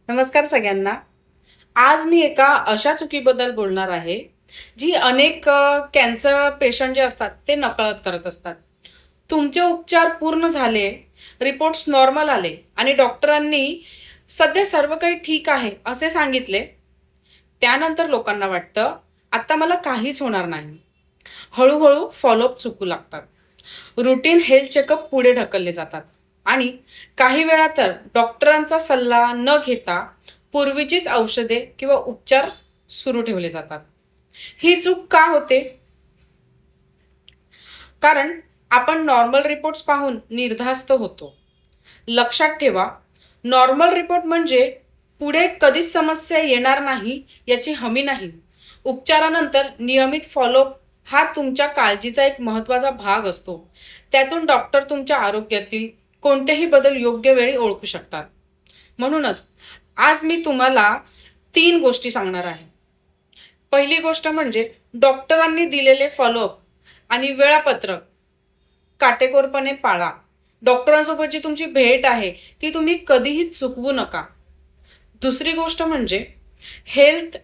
नमस्कार सगळ्यांना. आज मी एका अशा चुकीबद्दल बोलणार आहे, जी अनेक कॅन्सर पेशंट जे असतात ते नकळत करत असतात. तुमचे उपचार पूर्ण झाले, रिपोर्ट्स नॉर्मल आले आणि डॉक्टरांनी सध्या सर्व काही ठीक आहे असे सांगितले. त्यानंतर लोकांना वाटतं, आता मला काहीच होणार नाही. हळू फॉलोअप चुकू लागतात. रुटीन हेल्थ चेकअप पुढे ढकलले जातात आणि काही वेळा तर डॉक्टरांचा सल्ला न घेता पूर्वीचीच औषधे किंवा उपचार सुरू ठेवले जातात. ही चूक का होते? कारण आपण नॉर्मल रिपोर्ट्स पाहून निर्धास्त होतो. लक्षात ठेवा, नॉर्मल रिपोर्ट म्हणजे पुढे कधीच समस्या येणार नाही याची हमी नाही. उपचारानंतर नियमित फॉलोअप हा तुमच्या काळजीचा एक महत्त्वाचा भाग असतो. त्यातून डॉक्टर तुमच्या आरोग्यातील कोणतेही बदल योग्य वेळी ओळखू शकतात. म्हणूनच आज मी तुम्हाला 3 गोष्टी सांगणार आहे. पहिली गोष्ट म्हणजे डॉक्टरांनी दिलेले फॉलोअप आणि वेळापत्रक काटेकोरपणे पाळा. डॉक्टरांसोबत जी तुमची भेट आहे ती तुम्ही कधीही चुकवू नका. दुसरी गोष्ट म्हणजे हेल्थ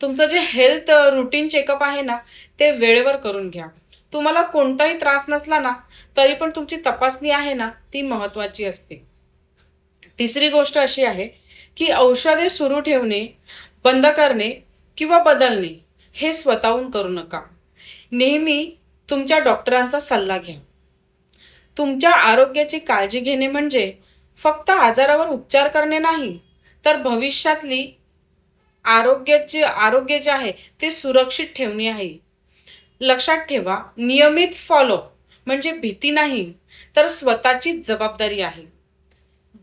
तुमचं जे हेल्थ रुटीन चेकअप आहे ना, ते वेळेवर करून घ्या. तुम्हाला कोणताही त्रास नसला ना, तरी पण तुमची तपासणी आहे ना, ती महत्त्वाची असते. तिसरी गोष्ट अशी आहे, की औषधे सुरू ठेवणे, बंद करणे किंवा बदलणे हे स्वतःहून करू नका. नेहमी तुमच्या डॉक्टरांचा सल्ला घ्या. तुमच्या आरोग्याची काळजी घेणे म्हणजे फक्त आजारावर उपचार करणे नाही, तर भविष्यातली आरोग्य जे आहे ते सुरक्षित ठेवणे आहे. लक्षात ठेवा, नियमित फॉलोअप म्हणजे भीती नाही, तर स्वतःची जबाबदारी आहे.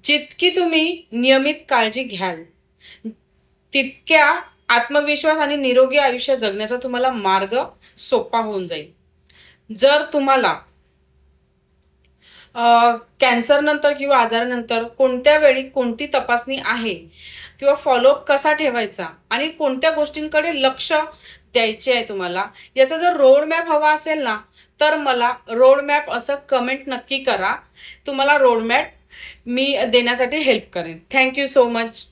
जितकी तुम्ही नियमित काळजी घ्याल, तितक्या आत्मविश्वास आणि निरोगी आयुष्य जगण्याचा तुम्हाला मार्ग सोपा होऊन जाईल. जर तुम्हाला कॅन्सर नंतर किंवा आजारानंतर कोणत्या वेळी कोणती तपासणी आहे किंवा फॉलोअप कसा ठेवायचा आणि कोणत्या गोष्टींकडे लक्ष द्यायचे आहे तुम्हाला, याचा जर रोड मॅप हवा असेल ना, तर मला रोड मॅप असं कमेंट नक्की करा. तुम्हाला रोड मॅप मी देण्यासाठी हेल्प करेन. Thank you so much.